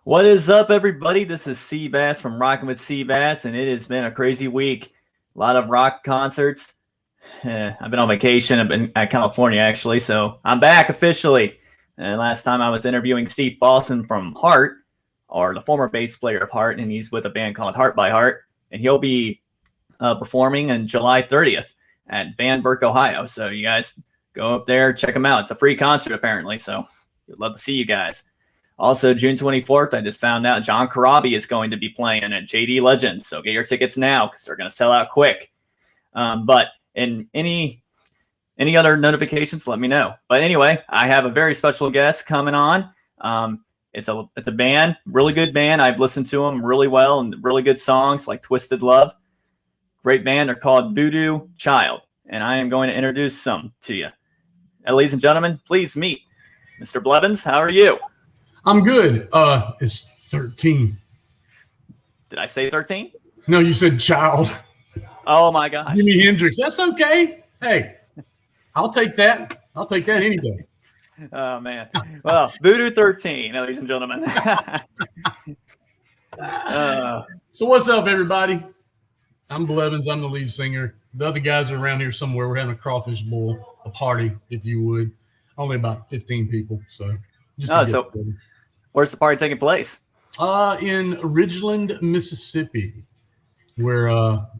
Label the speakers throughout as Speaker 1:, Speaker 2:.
Speaker 1: What is up, everybody? This is Seebass from Rockin' with Seebass, and it has been a crazy week. A lot of rock concerts. I've been on vacation. I've been at California, actually, so I'm back officially. And last time I was interviewing Steve Boston from Heart, or the former bass player of Heart, and he's with a band called Heart by Heart, and he'll be performing on July 30th at Van Burke, Ohio. So you guys go up there, check him out. It's a free concert, apparently, so we'd love to see you guys. Also, June 24th, I just found out John Corabi is going to be playing at JD Legends. So get your tickets now because they're going to sell out quick. But in any other notifications, let me know. But anyway, I have a very special guest coming on. It's a band, really good band. I've listened to them really well and really good songs like Twisted Love. Great band. They're called Voodoo Child. And I am going to introduce some to you. Ladies and gentlemen, please meet Mr. Blevins. How are you?
Speaker 2: I'm good. It's 13.
Speaker 1: Did I say 13?
Speaker 2: No, you said child.
Speaker 1: Oh my gosh.
Speaker 2: Jimi Hendrix. That's okay. Hey, I'll take that. I'll take that any day.
Speaker 1: Oh man. Well, Voodoo 13, ladies and gentlemen.
Speaker 2: So what's up, everybody? I'm Blevins. I'm the lead singer. The other guys are around here somewhere. We're having a crawfish boil, a party, if you would. Only about 15 people. So
Speaker 1: where's the party taking place?
Speaker 2: In Ridgeland, Mississippi, where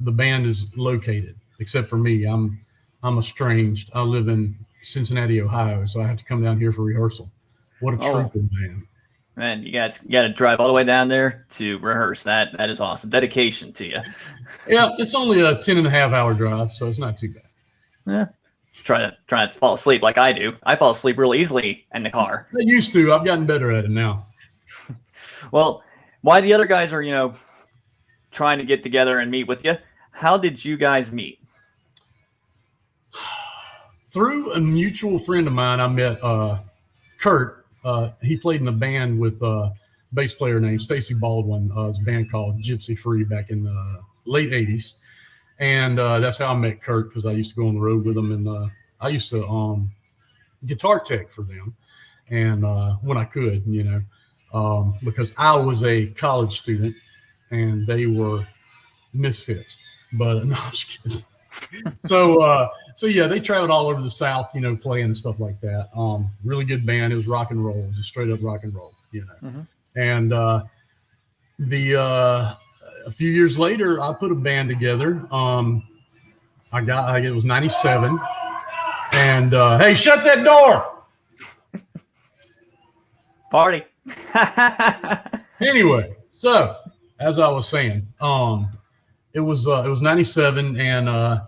Speaker 2: the band is located. Except for me, I'm estranged. I live in Cincinnati, Ohio, so I have to come down here for rehearsal. What a trooper, man!
Speaker 1: Man, you guys got to drive all the way down there to rehearse. That is awesome. Dedication to you.
Speaker 2: Yeah, it's only a 10.5-hour drive, so it's not too bad.
Speaker 1: Yeah. Try to fall asleep like I do. I fall asleep real easily in the car.
Speaker 2: I used to. I've gotten better at it now.
Speaker 1: Well, why the other guys are, trying to get together and meet with you, how did you guys meet?
Speaker 2: Through a mutual friend of mine, I met Kurt. He played in a band with a bass player named Stacy Baldwin. It's a band called Gypsy Free back in the late 80s. And that's how I met Kurt, because I used to go on the road with him, and I used to guitar tech for them, and when I could, because I was a college student and they were misfits. But no, I'm just kidding. So yeah, they traveled all over the South, playing and stuff like that. Really good band. It was rock and roll. It was just straight up rock and roll,
Speaker 1: Mm-hmm.
Speaker 2: And a few years later, I put a band together. It was 97. And hey, shut that door.
Speaker 1: Party.
Speaker 2: Anyway, so as I was saying, it was 97, and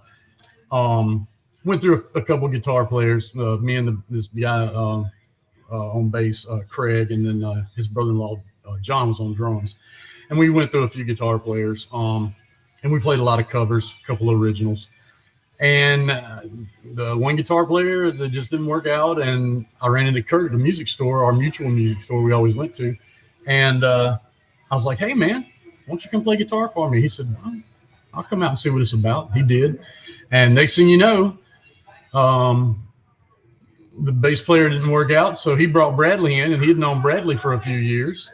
Speaker 2: went through a couple of guitar players. Me and this guy on bass, Craig, and then his brother-in-law John was on drums. And we went through a few guitar players, and we played a lot of covers, a couple of originals. And the one guitar player that just didn't work out, and I ran into Kurt at the music store, our mutual music store we always went to. And I was like, hey, man, why don't you come play guitar for me? He said, I'll come out and see what it's about. He did. And next thing you know, the bass player didn't work out, so he brought Bradley in, and he had known Bradley for a few years.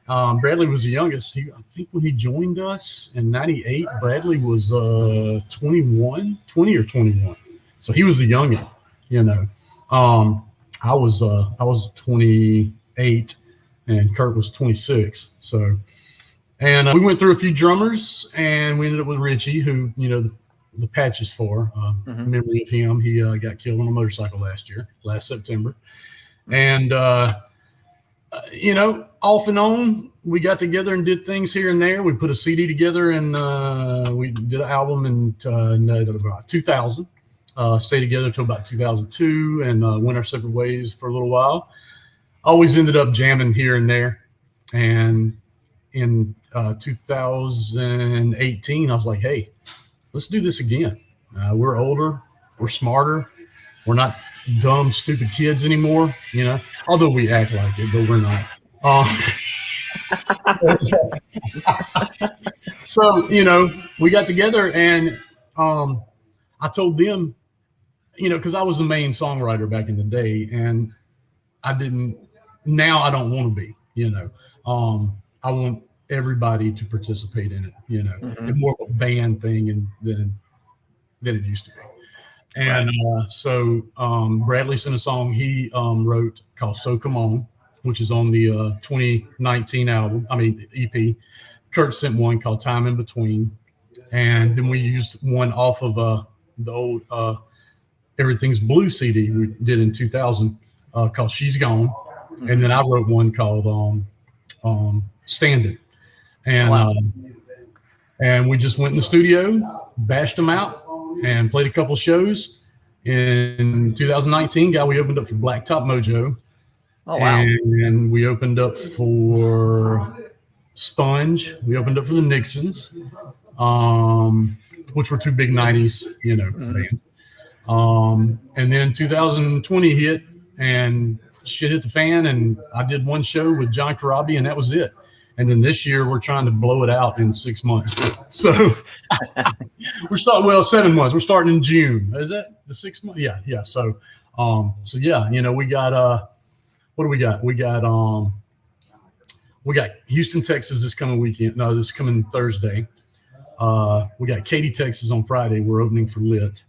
Speaker 2: Bradley was the youngest. I think when he joined us in 98, Bradley was 20 or 21. So he was the youngest, I was 28 and Kurt was 26. So, and we went through a few drummers, and we ended up with Richie, who, the patch is for, memory of him. He got killed on a motorcycle last September. And, off and on, we got together and did things here and there. We put a CD together, and we did an album in about 2000. Stayed together till about 2002, and went our separate ways for a little while. Always ended up jamming here and there. And in 2018, I was like, hey, let's do this again. We're older. We're smarter. We're not dumb, stupid kids anymore, although we act like it, but we're not. So, we got together, and I told them, because I was the main songwriter back in the day, and now I don't want to be, I want everybody to participate in it. You know, it's more of a band thing than it used to be. And so Bradley sent a song he wrote called "So Come On," which is on the 2019 EP. Kurt sent one called "Time in Between," and then we used one off of the old Everything's Blue CD we did in 2000 called "She's Gone," and then I wrote one called "Standing," and we just went in the studio, bashed them out, and played a couple shows. In 2019, we opened up for Blacktop Mojo.
Speaker 1: Oh, wow.
Speaker 2: And we opened up for Sponge. We opened up for the Nixons, which were two big 90s, bands. And then 2020 hit and shit hit the fan, and I did one show with John Corabi, and that was it. And then this year we're trying to blow it out in 6 months. So we're starting 7 months. We're starting in June. Is that the 6 months? Yeah. So yeah, we got what do we got? We got Houston, Texas this coming weekend. No, this coming Thursday. We got Katy, Texas on Friday. We're opening for Lit.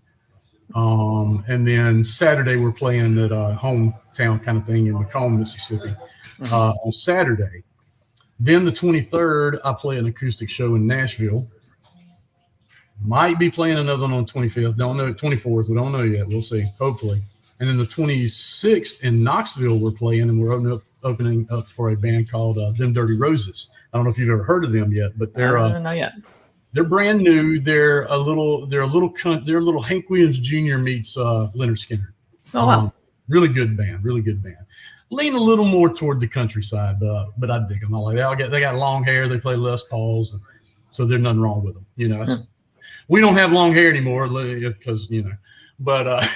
Speaker 2: And then Saturday we're playing at a hometown kind of thing in Macomb, Mississippi. On Saturday. Then the 23rd, I play an acoustic show in Nashville. Might be playing another one on the 25th. Don't know. 24th. We don't know yet. We'll see. Hopefully. And then the 26th in Knoxville, we're playing, and we're opening up for a band called Them Dirty Roses. I don't know if you've ever heard of them yet, but they're
Speaker 1: not yet.
Speaker 2: They're brand new. They're a little Hank Williams Jr. meets Leonard Skinner.
Speaker 1: Oh wow.
Speaker 2: Really good band. Really good band. Lean a little more toward the countryside, but I dig them. I like that. They got long hair. They play Les Pauls, so there's nothing wrong with them. We don't have long hair anymore because but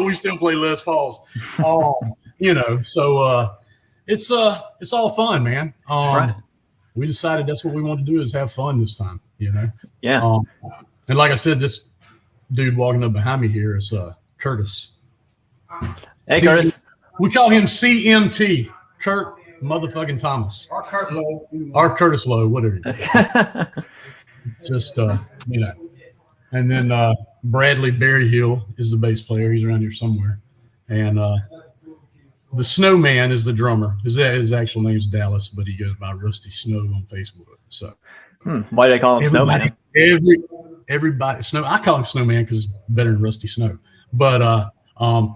Speaker 2: we still play Les Pauls. So it's all fun, man.
Speaker 1: Right.
Speaker 2: We decided that's what we want to do is have fun this time.
Speaker 1: Yeah.
Speaker 2: And like I said, this dude walking up behind me here is Curtis.
Speaker 1: Hey, Curtis.
Speaker 2: We call him CMT, Kurt motherfucking Thomas.
Speaker 3: Or Kurt Lowe.
Speaker 2: Or Curtis Lowe, whatever. Just, And then Bradley Berryhill is the bass player. He's around here somewhere. And the Snowman is the drummer. His actual name is Dallas, but he goes by Rusty Snow on Facebook. So,
Speaker 1: why do they call him Snowman?
Speaker 2: Everybody, I call him Snowman because it's better than Rusty Snow. But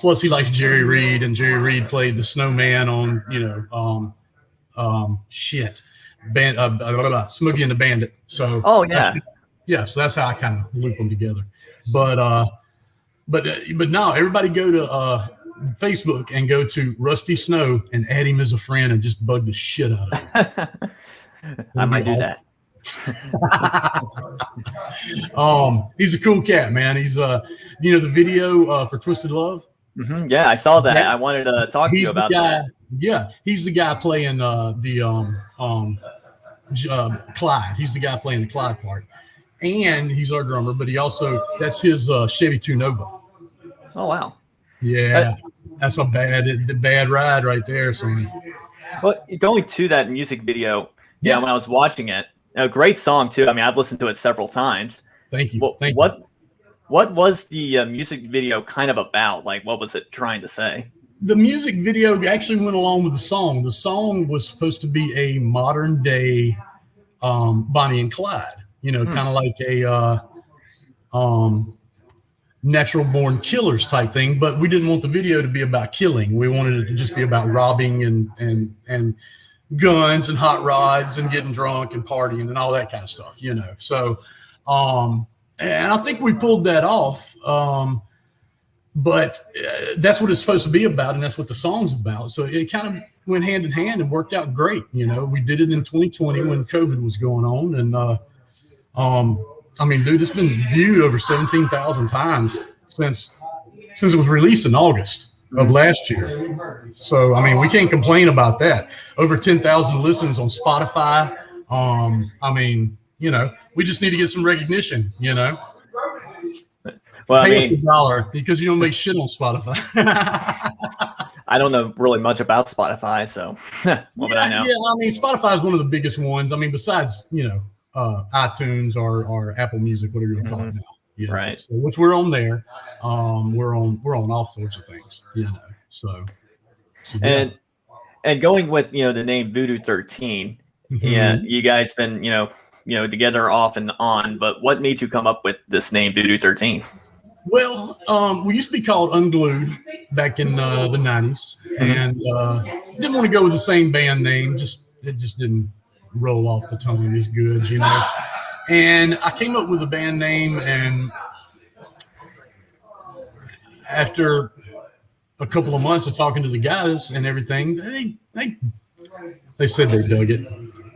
Speaker 2: plus, he likes Jerry Reed, and Jerry Reed played the Snowman on, Smokey and the Bandit. So, so that's how I kind of loop them together. But no, everybody go to Facebook and go to Rusty Snow and add him as a friend and just bug the shit out of him.
Speaker 1: I might do that.
Speaker 2: He's a cool cat, man. He's the video for Twisted Love.
Speaker 1: Yeah, I saw that. I wanted to talk to you about that.
Speaker 2: Yeah, he's the guy playing Clyde. He's the guy playing the Clyde part, and he's our drummer. But that's his Chevy 2 Nova.
Speaker 1: Oh wow.
Speaker 2: Yeah, that's a bad ride right there, son.
Speaker 1: Well, going to that music video, when I was watching it, a great song too. I mean, I've listened to it several times.
Speaker 2: Thank you.
Speaker 1: What was the music video kind of about? Like, what was it trying to say?
Speaker 2: The music video actually went along with the song. The song was supposed to be a modern day Bonnie and Clyde. Kind of like a natural born killers type thing. But we didn't want the video to be about killing. We wanted it to just be about robbing and guns and hot rods and getting drunk and partying and all that kind of stuff. So. And I think we pulled that off, but that's what it's supposed to be about, and that's what the song's about. So it kind of went hand in hand and worked out great. We did it in 2020 when COVID was going on, and I mean, dude, it's been viewed over 17,000 times since it was released in August of last year. So I mean, we can't complain about that. Over 10,000 listens on Spotify. I mean. We just need to get some recognition, Well, Pay us $1 because you don't make shit on Spotify.
Speaker 1: I don't know really much about Spotify, so what would I know?
Speaker 2: Yeah, I mean, Spotify is one of the biggest ones. I mean, besides, iTunes or Apple Music, whatever you call it now.
Speaker 1: Right.
Speaker 2: So, which we're on there. We're on all sorts of things, So yeah.
Speaker 1: And going with the name Voodoo 13, yeah, you guys been together off and on, but what made you come up with this name Voodoo 13?
Speaker 2: Well, we used to be called Unglued back in the 90s, and didn't want to go with the same band name. It just didn't roll off the tongue as good, And I came up with a band name, and after a couple of months of talking to the guys and everything, they said they dug it.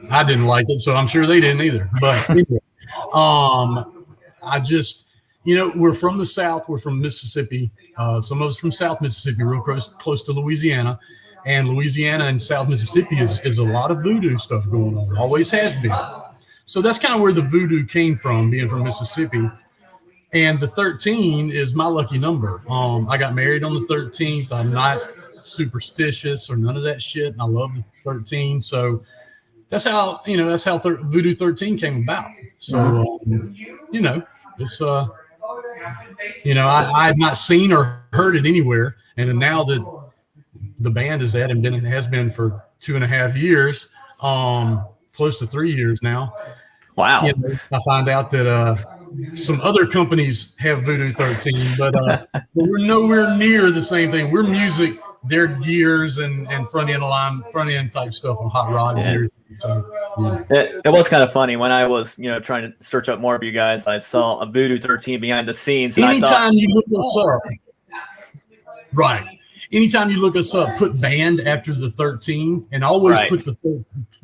Speaker 2: I didn't like it, so I'm sure they didn't either. But anyway, I just, we're from the South. We're from Mississippi. Some of us from South Mississippi, real close to Louisiana. And Louisiana and South Mississippi is a lot of voodoo stuff going on. Always has been. So that's kind of where the voodoo came from, being from Mississippi. And the 13 is my lucky number. I got married on the 13th. I'm not superstitious or none of that shit. And I love the 13. So that's how Voodoo 13 came about. So, it's, I had not seen or heard it anywhere. And then now that the band is at and has been for 2.5 years, close to 3 years now.
Speaker 1: Wow.
Speaker 2: I find out that some other companies have Voodoo 13, but we're nowhere near the same thing. We're music, they're gears and front end type stuff on hot rods here. So
Speaker 1: it was kind of funny when I was trying to search up more of you guys. I saw a Voodoo 13 behind the scenes. And
Speaker 2: anytime you look us up, right? Anytime you look us up, put band after the 13, and always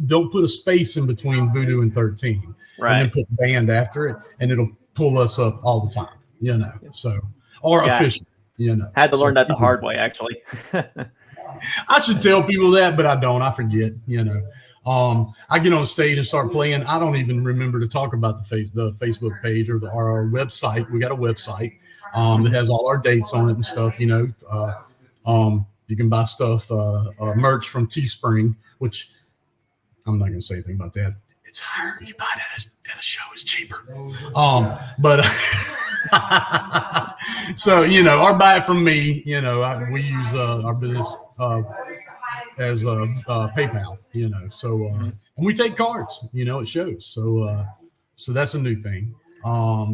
Speaker 2: don't put a space in between Voodoo and 13.
Speaker 1: Right.
Speaker 2: And then put band after it, and it'll pull us up all the time, So, or official,
Speaker 1: Had to learn that the hard way, actually.
Speaker 2: I should tell people that, but I don't. I forget, I get on stage and start playing. I don't even remember to talk about the Facebook page or our website. We got a website that has all our dates on it and stuff, you can buy stuff, merch from Teespring, which I'm not going to say anything about that. It's higher. You buy it at a show, it's cheaper. But so or buy it from me. We use our business as PayPal. So and we take cards. It shows. So that's a new thing.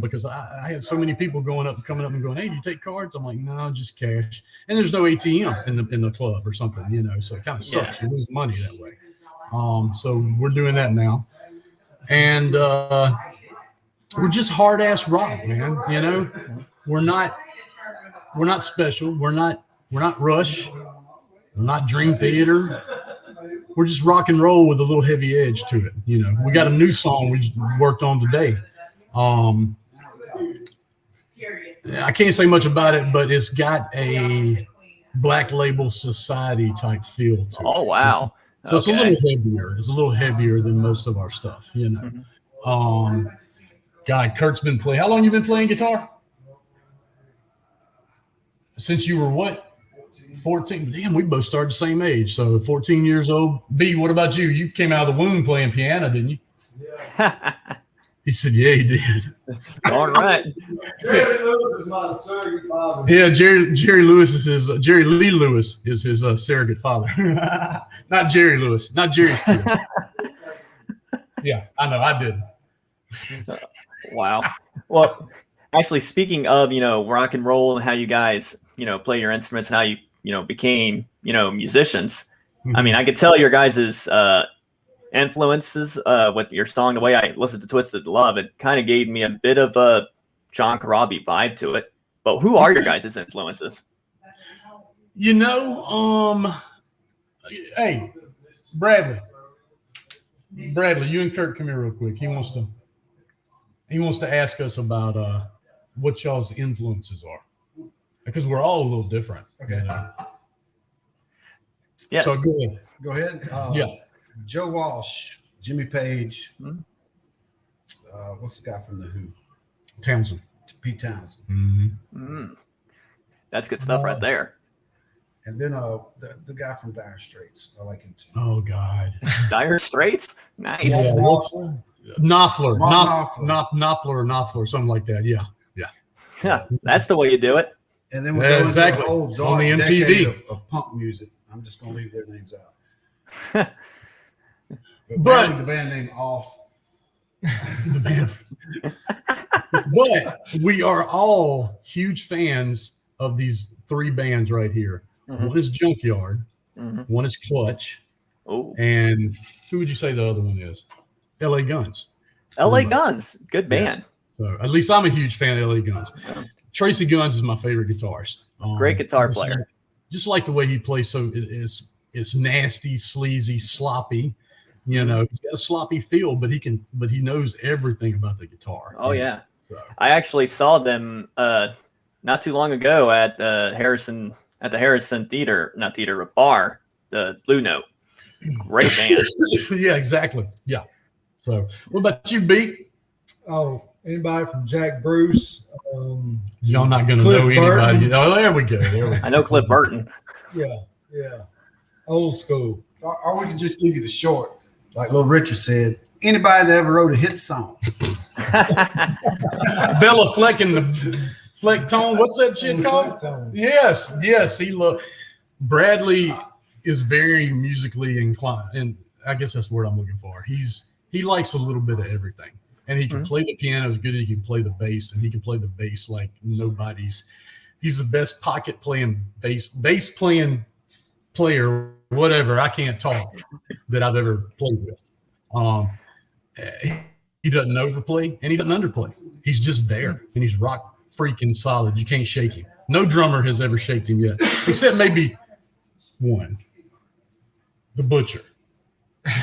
Speaker 2: Because I had so many people coming up and going, hey, do you take cards? I'm like, no, just cash. And there's no ATM in the club or something, so it kind of sucks. You lose money that way. So we're doing that now. And we're just hard ass rock, man. We're not special. We're not Rush. We're not Dream Theater. We're just rock and roll with a little heavy edge to it. We got a new song we just worked on today. I can't say much about it, but it's got a Black Label Society type feel to it.
Speaker 1: Oh, wow.
Speaker 2: So it's a little heavier. It's a little heavier than most of our stuff, God, Kurt's been playing. How long you been playing guitar? Since you were what? 14. Damn, we both started the same age. So 14 years old. B, what about you? You came out of the womb playing piano, didn't you? Yeah. He said, yeah, he did.
Speaker 1: All right.
Speaker 3: Jerry Lewis is my surrogate father.
Speaker 2: Yeah, Jerry Lee Lewis is his surrogate father. Not Jerry Lewis. Not Jerry's kid. Yeah, I know. I did.
Speaker 1: Wow. Well, actually, speaking of, rock and roll and how you guys, play your instruments and how you, became, musicians. Mm-hmm. I mean, I could tell your guys' influences with your song, the way I listened to Twisted Love, it kind of gave me a bit of a John Corabi vibe to it. But who are your guys' influences?
Speaker 2: Hey, Bradley, you and Kurt, come here real quick. He wants to ask us about what y'all's influences are, because we're all a little different.
Speaker 4: Okay.
Speaker 1: Yes.
Speaker 2: So
Speaker 4: Go ahead.
Speaker 2: Yeah.
Speaker 4: Joe Walsh, Jimmy Page. What's the guy from the Who?
Speaker 2: Townsend.
Speaker 4: Pete Townsend.
Speaker 2: Mm-hmm.
Speaker 1: That's good stuff right there.
Speaker 4: And then the guy from Dire Straits, I like him too.
Speaker 2: Oh God.
Speaker 1: Dire Straits, nice.
Speaker 2: Yeah.
Speaker 3: Walker.
Speaker 2: Knopfler,
Speaker 4: Knopfler.
Speaker 2: Knopfler, something like that. Yeah.
Speaker 1: Yeah, that's the way you do it.
Speaker 4: And then we
Speaker 2: Yeah,
Speaker 4: go
Speaker 2: exactly.
Speaker 4: into a whole dark
Speaker 2: On the MTV.
Speaker 4: decade of punk music. I'm just going to leave their names out. But
Speaker 2: But-
Speaker 4: the band name Off.
Speaker 2: The band. But we are all huge fans of these three bands right here.
Speaker 1: Mhm.
Speaker 2: One is Junkyard,
Speaker 1: Mhm.
Speaker 2: one is Clutch,
Speaker 1: Oh,
Speaker 2: and who would you say the other one is? LA Guns.
Speaker 1: LA Guns, good band.
Speaker 2: So at least I'm a huge fan of LA Guns. Tracy Guns is my favorite guitarist.
Speaker 1: Great guitar
Speaker 2: just
Speaker 1: player.
Speaker 2: like- just like the way he plays. So it's nasty, sleazy, sloppy. You know, he's got a sloppy feel, but he knows everything about the guitar.
Speaker 1: Oh yeah,
Speaker 2: So,
Speaker 1: I actually saw them not too long ago at the Harrison Theater, not theater, but bar, the Blue Note. Great band.
Speaker 2: yeah, exactly. Yeah. So what about you, B?
Speaker 3: Oh, anybody from Jack Bruce?
Speaker 2: Y'all not going to
Speaker 3: Cliff
Speaker 2: know anybody.
Speaker 3: Burton.
Speaker 2: Oh, there we go. There we go.
Speaker 1: I know Cliff Burton.
Speaker 3: Yeah. Old school.
Speaker 4: Or we can just give you the short. Like Little Richard said, anybody that ever wrote a hit song.
Speaker 2: Bella Fleck and the Fleck Tone. What's that shit called? Yes. He Bradley is very musically inclined, and I guess that's the word I'm looking for. He likes a little bit of everything, and he can play the piano as good as he can play the bass, and he can play the bass like nobody's. He's the best pocket playing bass playing player, whatever. I can't talk that I've ever played with. He doesn't overplay and he doesn't underplay. He's just there, and he's rock freaking solid. You can't shake him. No drummer has ever shaken him yet, except maybe one, the Butcher.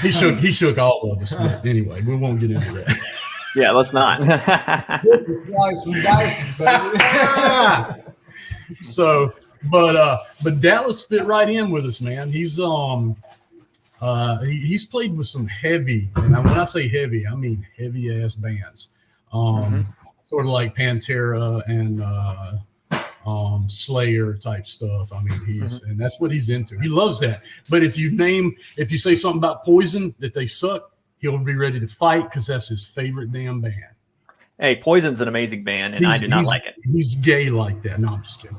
Speaker 2: He shook all of us. But anyway, we won't get into that.
Speaker 1: Yeah, let's not.
Speaker 3: Slice and dice, baby.
Speaker 2: So, but Dallas fit right in with us, man. He's played with some heavy, and when I say heavy, I mean heavy ass bands, sort of like Pantera and Slayer type stuff. I mean, and that's what he's into. He loves that. But if you say something about Poison that they suck, he'll be ready to fight because that's his favorite damn band.
Speaker 1: Hey, Poison's an amazing band, and I do not like it.
Speaker 2: He's gay like that. No, I'm just kidding.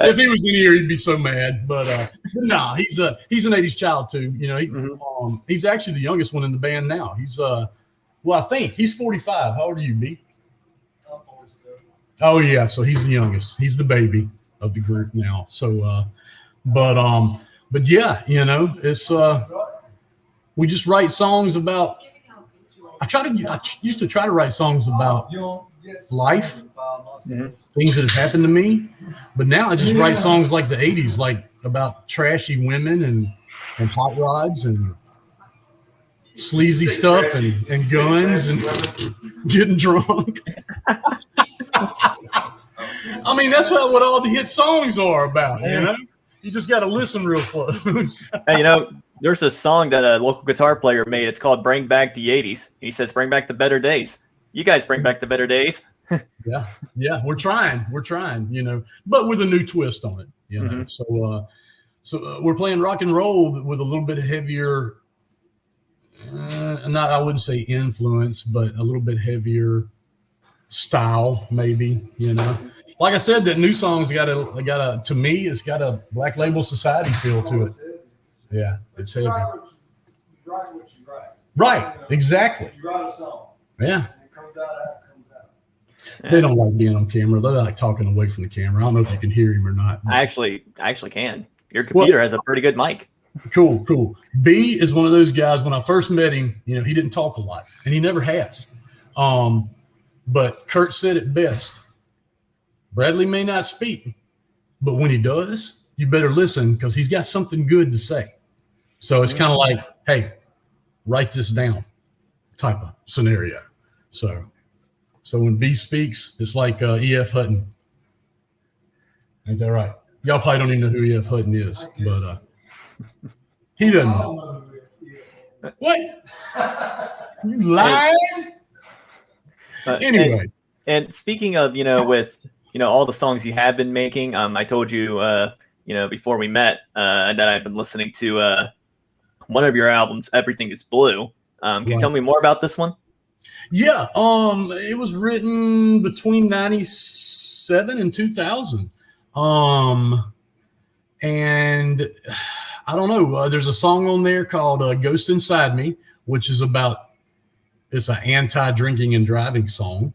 Speaker 2: If he was in here, he'd be so mad. But nah, he's an '80s child too. You know, he's actually the youngest one in the band now. He's I think he's 45. How old are you, B?
Speaker 3: I'm 47.
Speaker 2: Oh yeah, so he's the youngest. He's the baby of the group now. So, but yeah, you know, it's we just write songs about. I used to try to write songs about life, things that have happened to me, but now I just write songs like the '80s, like about trashy women and hot rods and sleazy stuff and guns and getting drunk. I mean, that's what all the hit songs are about, you know? You just got to listen real close.
Speaker 1: Hey, you know, there's a song that a local guitar player made. It's called Bring Back the 80s. He says, bring back the better days. You guys bring back the better days.
Speaker 2: Yeah, we're trying, you know, but with a new twist on it, you know. So we're playing rock and roll with a little bit heavier, I wouldn't say influence, but a little bit heavier style, maybe, you know. Like I said, that new song's got a to me, it's got a Black Label Society feel to it. Yeah, it's heavy.
Speaker 3: You write what you write.
Speaker 2: Right, exactly.
Speaker 3: You write a song.
Speaker 2: Yeah.
Speaker 3: It comes out how it comes out.
Speaker 2: They don't like being on camera. They like talking away from the camera. I don't know if you can hear him or not.
Speaker 1: I actually can. Your computer has a pretty good mic.
Speaker 2: Cool. B is one of those guys. When I first met him, you know, he didn't talk a lot, and he never has. But Kurt said it best. Bradley may not speak, but when he does, you better listen because he's got something good to say. So it's kind of like, hey, write this down type of scenario. So when B speaks, it's like E.F. Hutton. Ain't that right? Y'all probably don't even know who E.F. Hutton is, but he doesn't know. What? You lying? Anyway.
Speaker 1: And speaking of, with all the songs you have been making, I told you, before we met, that I've been listening to one of your albums, Everything Is Blue. Can you tell me more about this one?
Speaker 2: Yeah, it was written between 97 and 2000. And I don't know, there's a song on there called Ghost Inside Me, which is it's an anti-drinking and driving song.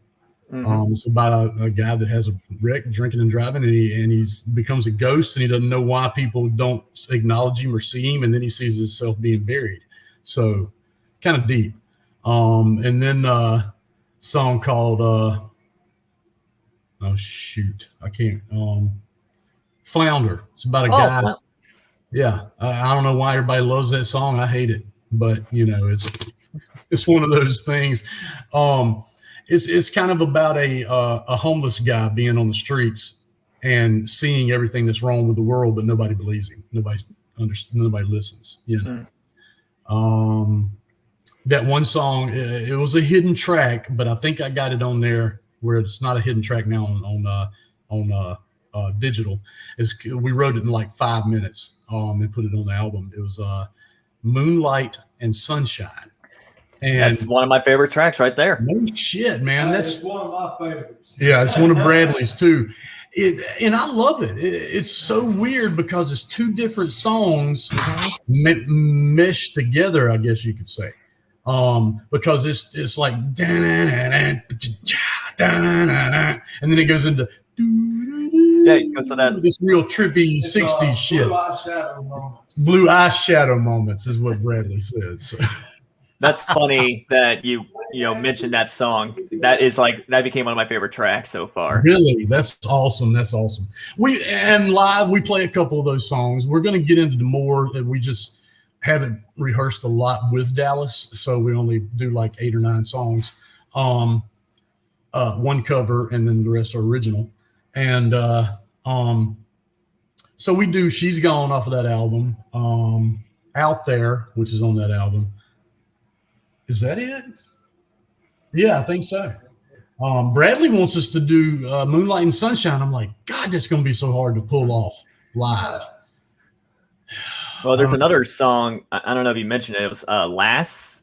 Speaker 1: Mm-hmm.
Speaker 2: It's about a guy that has a wreck, drinking and driving, and he becomes a ghost, and he doesn't know why people don't acknowledge him or see him, and then he sees himself being buried. So kind of deep. And then a song called oh shoot, I can't. Flounder. It's about a guy.
Speaker 1: Wow.
Speaker 2: Yeah, I don't know why everybody loves that song. I hate it, but it's one of those things. It's kind of about a homeless guy being on the streets and seeing everything that's wrong with the world, but nobody believes him. Nobody listens. That one song, it was a hidden track, but I think I got it on there where it's not a hidden track now on digital. We wrote it in like 5 minutes and put it on the album. It was Moonlight and Sunshine. And
Speaker 1: that's one of my favorite tracks right there.
Speaker 2: No shit, man. That's
Speaker 3: one of my favorites.
Speaker 2: Yeah, it's one of Bradley's too. And I love it. It's so weird because it's two different songs meshed together, I guess you could say. Because it's like and then it goes into
Speaker 1: so that's
Speaker 2: this real trippy 60s shit. Blue eyeshadow moments is what Bradley said. So.
Speaker 1: That's funny that you mentioned that song. That became one of my favorite tracks so far.
Speaker 2: Really, that's awesome. That's awesome. Live we play a couple of those songs. We're going to get into more that we just haven't rehearsed a lot with Dallas, so we only do like 8 or 9 songs. One cover and then the rest are original. And so we do She's Gone off of that album. Out There, which is on that album. Is that it? Yeah, I think so. Bradley wants us to do Moonlight and Sunshine. I'm like, God, that's going to be so hard to pull off live.
Speaker 1: Well, there's another song. I don't know if you mentioned it. It was Lass.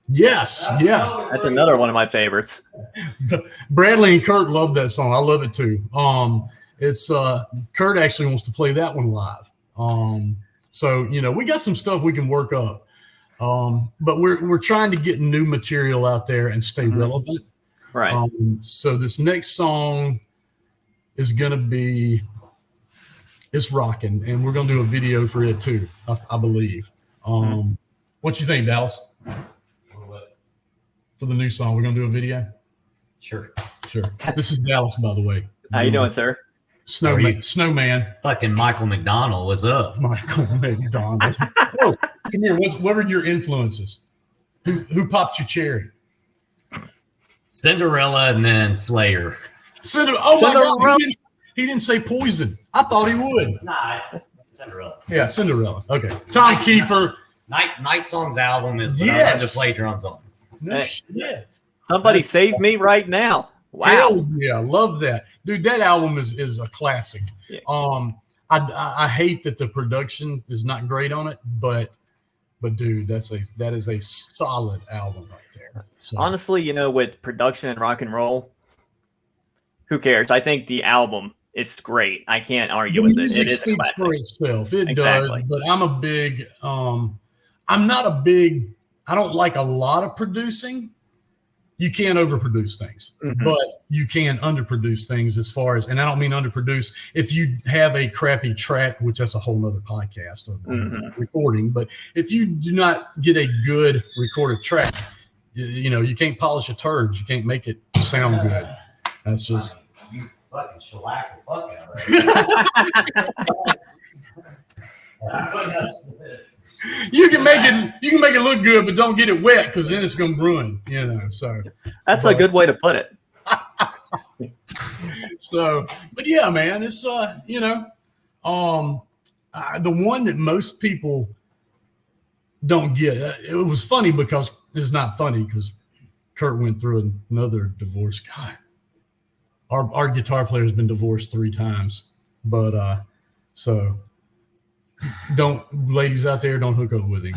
Speaker 2: Yes, yeah.
Speaker 1: That's another one of my favorites.
Speaker 2: Bradley and Kurt love that song. I love it too. It's Kurt actually wants to play that one live. So we got some stuff we can work up. But we're trying to get new material out there and stay relevant.
Speaker 1: Right.
Speaker 2: So this next song is gonna be Rocken, and we're gonna do a video for it too, I believe. What you think, Dallas? For the new song, we're gonna do a video.
Speaker 4: Sure.
Speaker 2: This is Dallas, by the way.
Speaker 1: How you doing, sir?
Speaker 2: Snowman.
Speaker 5: Fucking Michael McDonald, what's up?
Speaker 2: Michael McDonald. Oh, come here. What were your influences? Who popped your cherry?
Speaker 5: Cinderella and then Slayer.
Speaker 2: Oh my God! He didn't say Poison. I thought he would.
Speaker 5: Nah, it's Cinderella.
Speaker 2: Yeah, Cinderella. Okay. Tom Kiefer.
Speaker 5: Night Songs album is what I learned to play drums on.
Speaker 2: No shit.
Speaker 1: Somebody save me right now. Wow.
Speaker 2: Hell yeah, love that, dude. That album is a classic.
Speaker 1: Yeah.
Speaker 2: I hate that the production is not great on it, but dude, that is a solid album right there. So.
Speaker 1: Honestly, with production and rock and roll, who cares? I think the album is great. I can't argue with it. It is a classic
Speaker 2: for itself. It does. But I'm a big. I'm not a big. I don't like a lot of producing. You can't overproduce things, but you can underproduce things as far as, and I don't mean underproduce. If you have a crappy track, which that's a whole nother podcast of recording, but if you do not get a good recorded track, you can't polish a turd. You can't make it sound good. That's just.
Speaker 5: You fucking shellac the fuck out of it.
Speaker 2: You can make it look good, but don't get it wet because then it's gonna ruin, So
Speaker 1: that's a good way to put it.
Speaker 2: So, but yeah, man, it's the one that most people don't get. It was funny because it's not funny because Kurt went through another divorce. God, our guitar player has been divorced 3 times, but so don't, ladies out there, don't hook up with him.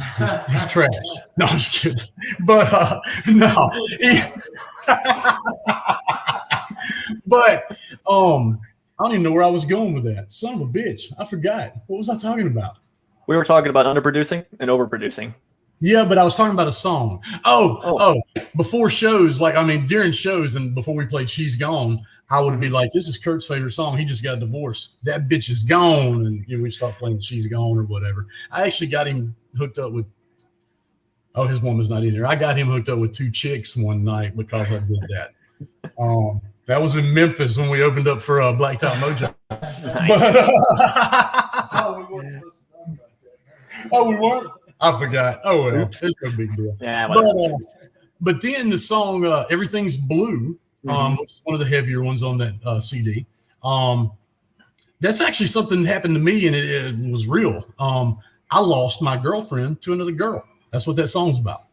Speaker 2: He's trash. No, I'm just kidding. But no, but I don't even know where I was going with that. Son of a bitch, I forgot. What was I talking about?
Speaker 1: We were talking about underproducing and overproducing.
Speaker 2: Yeah, but I was talking about a song. Oh, before shows, like, I mean, during shows and before we played She's Gone, I would be like, this is Kurt's favorite song. He just got divorced. That bitch is gone. And we'd start playing She's Gone or whatever. I actually got him hooked up with, his woman's not in there. I got him hooked up with 2 chicks one night because I did that. That was in Memphis when we opened up for Blacktop Mojo.
Speaker 1: Nice.
Speaker 2: We weren't? I forgot. Oh, well, it's no big deal.
Speaker 1: Yeah,
Speaker 2: but then the song Everything's Blue, which is one of the heavier ones on that CD, that's actually something that happened to me, and it was real. I lost my girlfriend to another girl. That's what that song's about.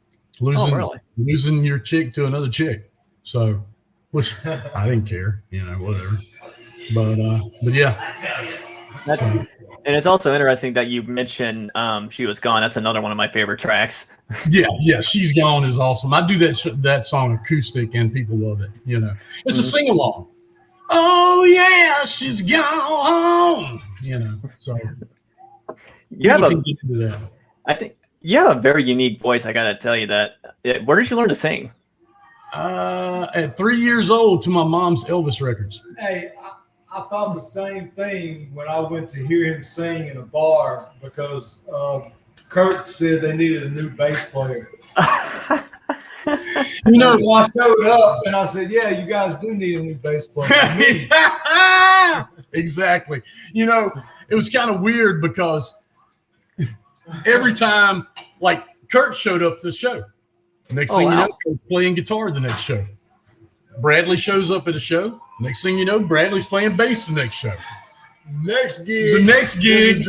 Speaker 2: Losing your chick to another chick. So, which I didn't care, whatever. But yeah.
Speaker 1: And it's also interesting that you mentioned She Was Gone. That's another one of my favorite tracks.
Speaker 2: Yeah, She's Gone is awesome. I do that song acoustic, and people love it. It's a sing along. Oh yeah, she's gone. So
Speaker 1: I think you have a very unique voice. I gotta tell you that. Where did you learn to sing?
Speaker 2: At 3 years old, to my mom's Elvis records.
Speaker 3: Hey, I thought the same thing when I went to hear him sing in a bar because Kurt said they needed a new bass player. So I showed up and I said, "Yeah, you guys do need a new bass player."
Speaker 2: Exactly. It was kind of weird because every time, like, Kurt showed up to the show. Next thing you know, Kurt's playing guitar the next show. Bradley shows up at a show. Next thing you know, Bradley's playing bass the next show. The next gig,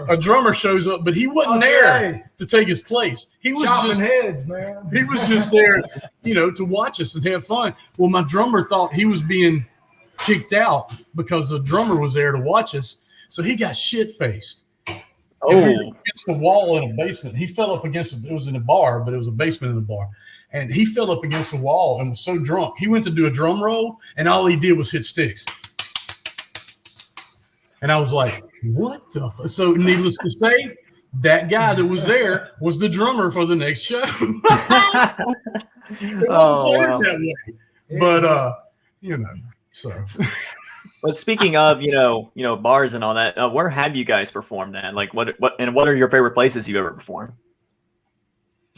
Speaker 2: a drummer shows up, but he wasn't there to take his place. He was
Speaker 3: chopping heads, man.
Speaker 2: He was just there, to watch us and have fun. Well, my drummer thought he was being kicked out because the drummer was there to watch us, so he got shit-faced. We were against the wall in a basement. He fell up against it. It was in a bar, but it was a basement in the bar. And he fell up against the wall and was so drunk. He went to do a drum roll, and all he did was hit sticks. And I was like, what the fuck? So needless to say, that guy that was there was the drummer for the next show.
Speaker 1: Wow.
Speaker 2: That way. But, so.
Speaker 1: But speaking of, bars and all that, where have you guys performed at? Like, what are your favorite places you've ever performed?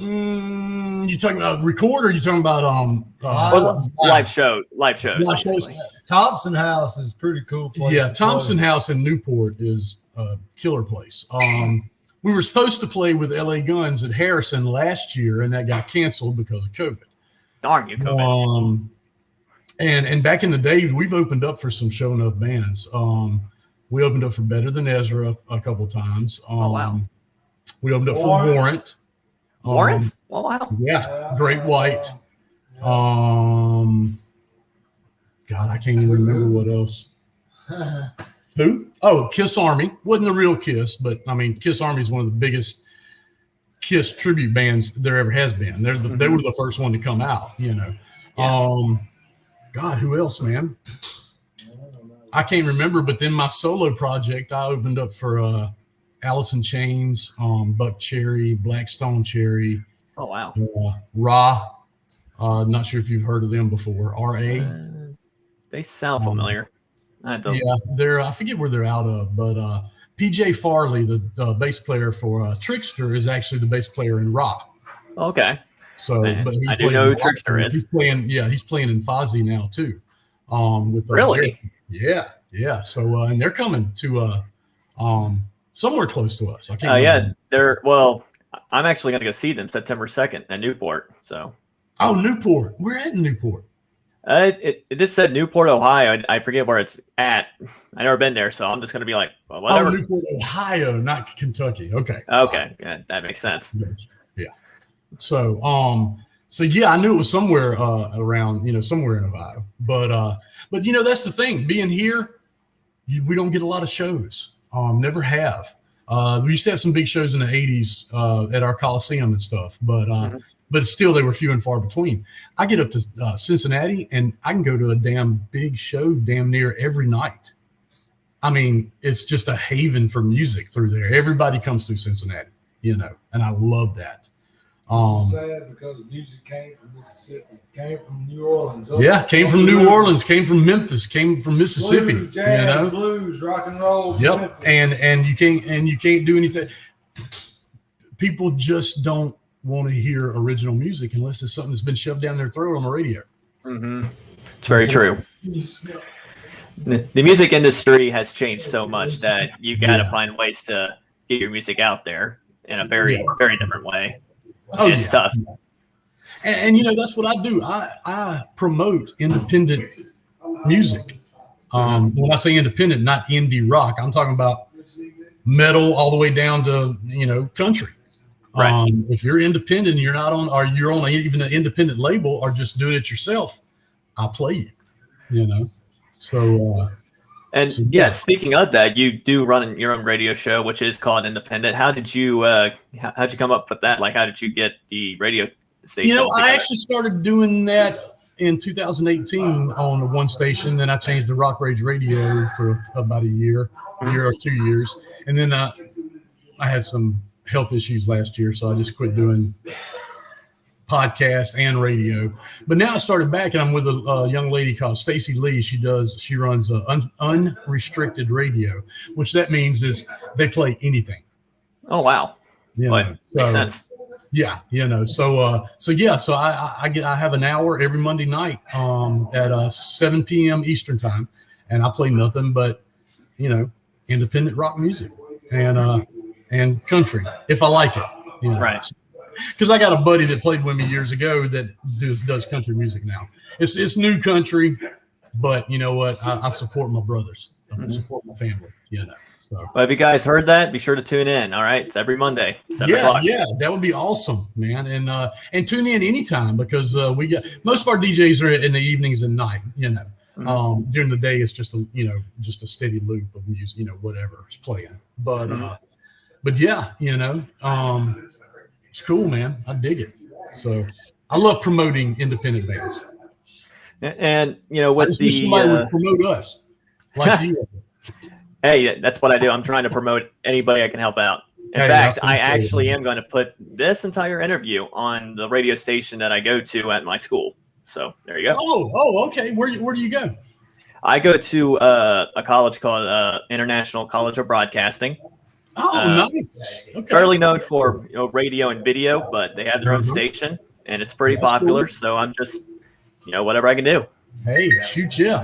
Speaker 2: You talking about record, or you talking about
Speaker 1: live shows?
Speaker 2: Live shows.
Speaker 3: Thompson House is a pretty cool place.
Speaker 2: Yeah, Thompson House in Newport is a killer place. We were supposed to play with LA Guns at Harrison last year, and that got canceled because of COVID.
Speaker 1: Darn you, COVID.
Speaker 2: And back in the day, we've opened up for some show enough bands. We opened up for Better Than Ezra a couple times.
Speaker 1: Wow.
Speaker 2: We opened up for Warrant.
Speaker 1: Warrants? Oh, wow.
Speaker 2: Yeah, Great White. God, I can't even remember what else. Who? Oh, Kiss Army. Wasn't a real Kiss, but I mean, Kiss Army is one of the biggest Kiss tribute bands there ever has been. They were the first one to come out, Yeah. God, who else, man? I can't remember, but then my solo project, I opened up for Alice in Chains, Buck Cherry, Blackstone Cherry.
Speaker 1: Oh, wow.
Speaker 2: Ra. Not sure if you've heard of them before. R.A.
Speaker 1: They sound familiar.
Speaker 2: Yeah, I forget where they're out of, but PJ Farley, the bass player for Trickster, is actually the bass player in Ra.
Speaker 1: Okay.
Speaker 2: So, but
Speaker 1: I do know who Trickster is.
Speaker 2: He's playing in Fozzy now too.
Speaker 1: Really?
Speaker 2: Jerry. Yeah. So, and they're coming to somewhere close to us. I can't.
Speaker 1: I'm actually going to go see them September 2nd at Newport. So.
Speaker 2: Oh, Newport. We're at Newport.
Speaker 1: It just said Newport, Ohio. I forget where it's at. I've never been there, so I'm just going to be like, well, whatever.
Speaker 2: Oh, Newport, Ohio, not Kentucky. Okay.
Speaker 1: Okay. Yeah, that makes sense.
Speaker 2: Yeah. So, So yeah, I knew it was somewhere around, somewhere in Ohio. But that's the thing. Being here, we don't get a lot of shows. Never have. We used to have some big shows in the '80s at our Coliseum and stuff, but still they were few and far between. I get up to Cincinnati and I can go to a damn big show damn near every night. I mean, it's just a haven for music through there. Everybody comes through Cincinnati, and I love that.
Speaker 3: Sad because the music came from Mississippi, came from New Orleans.
Speaker 2: Yeah, came from New Orleans, came from Memphis, came from Mississippi.
Speaker 3: Blues, jazz, blues, rock and roll.
Speaker 2: Yep,
Speaker 3: Memphis.
Speaker 2: and you can't do anything. People just don't want to hear original music unless it's something that's been shoved down their throat on the radio.
Speaker 1: Mm-hmm. It's very true. The music industry has changed so much that you got to find ways to get your music out there in a very, very different way. It's tough.
Speaker 2: And that's what I do. I promote independent music. When I say independent, not indie rock, I'm talking about metal all the way down to country.
Speaker 1: Right.
Speaker 2: If you're independent and you're not on, or you're on even an independent label, or just doing it yourself, I'll play you. So
Speaker 1: speaking of that, you do run your own radio show, which is called Independent. How'd you come up with that? Like, how did you get the radio station?
Speaker 2: I actually started doing that in 2018 on the one station. Then I changed to Rock Rage Radio for about a year or 2 years. And then I had some health issues last year, so I just quit doing podcast and radio. But now I started back, and I'm with a young lady called Stacy Lee. She runs unrestricted radio, which that means is they play anything.
Speaker 1: Oh wow. Makes sense.
Speaker 2: Yeah, so I have an hour every Monday night at 7 p.m. Eastern time, and I play nothing but independent rock music and country if I like it.
Speaker 1: Right.
Speaker 2: Because I got a buddy that played with me years ago that does country music now. It's new country, but you know what? I support my brothers. I support my family. So.
Speaker 1: Well, have you guys heard that? Be sure to tune in. All right, it's every Monday, 7 o'clock.
Speaker 2: Yeah, that would be awesome, man. And tune in anytime because we got most of our DJs are in the evenings and night. During the day it's just a steady loop of music, whatever is playing. But yeah, it's cool, man. I dig it. So I love promoting independent bands.
Speaker 1: And what
Speaker 2: somebody would promote us like you.
Speaker 1: Hey, that's what I do. I'm trying to promote anybody I can help out. In fact, I actually am going to put this entire interview on the radio station that I go to at my school. So there you go.
Speaker 2: Oh, okay. Where do you go?
Speaker 1: I go to a college called International College of Broadcasting.
Speaker 2: Oh, nice. Okay.
Speaker 1: Fairly known for radio and video, but they have their own station, and it's pretty popular. Cool. So I'm just whatever I can do.
Speaker 2: Hey, shoot, yeah.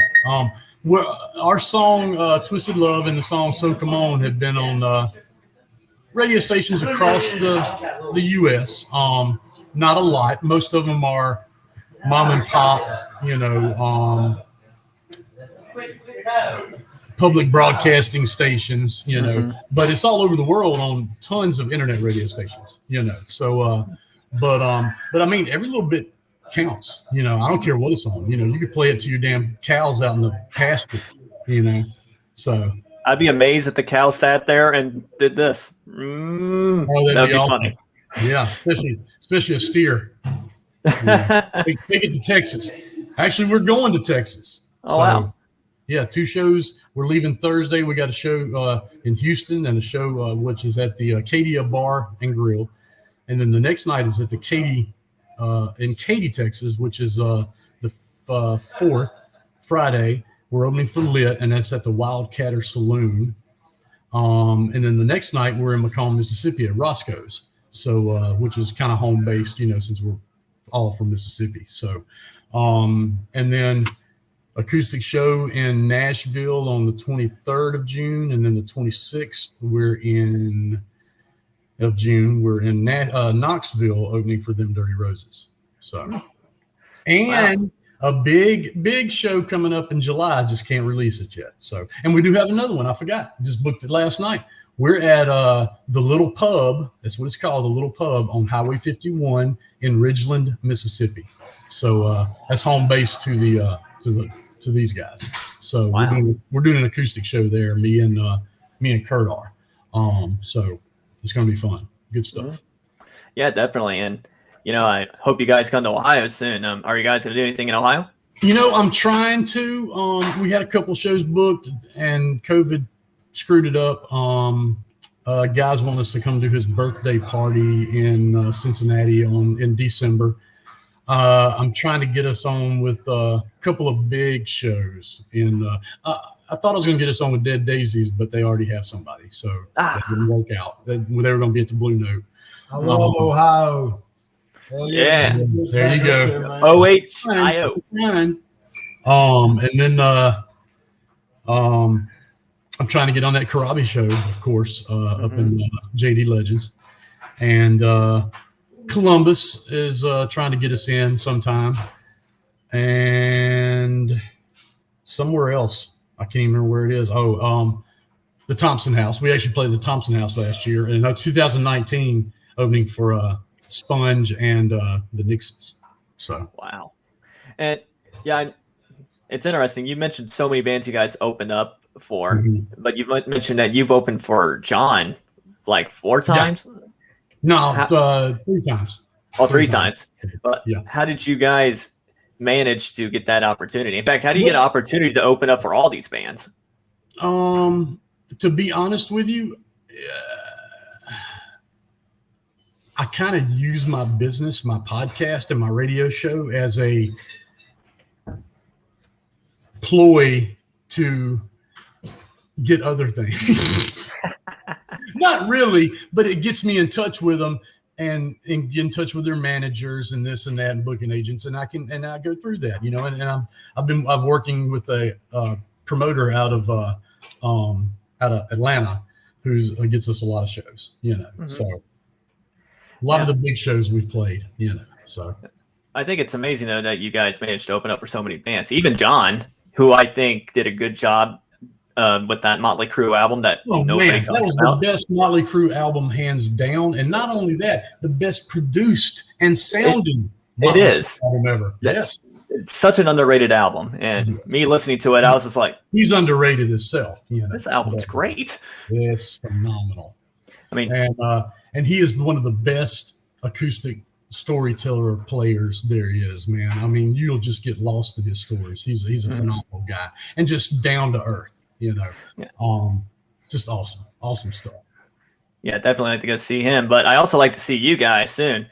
Speaker 2: Our song "Twisted Love" and the song "So Come On" have been on radio stations across the U.S. Not a lot. Most of them are mom and pop, public broadcasting stations, but it's all over the world on tons of internet radio stations, So, but I mean, every little bit counts. I don't care what it's on. You could play it to your damn cows out in the pasture. So
Speaker 1: I'd be amazed if the cow sat there and did this. That'd be awesome. Funny.
Speaker 2: Yeah, especially a steer. Take it to Texas. Actually, we're going to Texas.
Speaker 1: Oh, wow.
Speaker 2: Yeah, 2 shows. We're leaving Thursday. We got a show in Houston and a show which is at the Acadia Bar and Grill. And then the next night is at the Katy in Katy, Texas, which is the 4th Friday. We're opening for Lit, and that's at the Wildcatter Saloon. And then the next night we're in Macomb, Mississippi at Roscoe's. So which is kind of home based, since we're all from Mississippi. So and then acoustic show in Nashville on the 23rd of June, and then the 26th we're in Knoxville opening for Them Dirty Roses. So and a big show coming up in July. I just can't release it yet. So, and we do have another one. I forgot. Just booked it last night. We're at the Little Pub. That's what it's called, the Little Pub on Highway 51 in Ridgeland, Mississippi. So that's home base to these guys. So
Speaker 1: Wow.
Speaker 2: we're doing an acoustic show there. Me and Kurt are. So it's going to be fun. Good stuff.
Speaker 1: Mm-hmm. Yeah, definitely. And I hope you guys come to Ohio soon. Are you guys going to do anything in Ohio?
Speaker 2: I'm trying to. We had a couple shows booked, and COVID screwed it up. Guys want us to come to his birthday party in Cincinnati in December. I'm trying to get us on with a couple of big shows. I thought I was going to get us on with Dead Daisies, but they already have somebody, so that didn't work out. They were going to be at the Blue Note.
Speaker 3: I love Ohio.
Speaker 1: Hell yeah.
Speaker 2: There you go.
Speaker 1: OHIO.
Speaker 2: And then I'm trying to get on that Karabi show, of course, up in JD Legends. And Columbus is trying to get us in sometime. And somewhere else. I can't even remember where it is. The Thompson House. We actually played the Thompson House last year. And 2019 opening for Sponge and the Nixons. So
Speaker 1: wow. And yeah, it's interesting. You mentioned so many bands you guys opened up for, but you've mentioned that you've opened for John like 4 times.
Speaker 2: No, 3 times.
Speaker 1: Oh, 3 times. But how did you guys manage to get that opportunity? In fact, how do you get an opportunity to open up for all these bands?
Speaker 2: To be honest with you, I kind of use my business, my podcast and my radio show as a ploy to get other things. Not really, but it gets me in touch with them and get in touch with their managers and this and that and booking agents. And I go through that, and I've working with a promoter out of Atlanta who gets us a lot of shows, so a lot of the big shows we've played, so.
Speaker 1: I think it's amazing though that you guys managed to open up for so many bands. Even John, who I think did a good job with that Motley Crue album that nobody talks about.
Speaker 2: That was the best Motley Crue album, hands down. And not only that, the best produced and sounding
Speaker 1: it is
Speaker 2: album ever. Yes.
Speaker 1: It's such an underrated album. And me listening to it, I was just like,
Speaker 2: he's underrated himself.
Speaker 1: This album's great.
Speaker 2: It's phenomenal.
Speaker 1: I mean,
Speaker 2: and he is one of the best acoustic storyteller players there is, man. I mean, you'll just get lost in his stories. He's a phenomenal guy and just down to earth, just awesome stuff.
Speaker 1: Yeah, definitely like to go see him, but I also like to see you guys soon.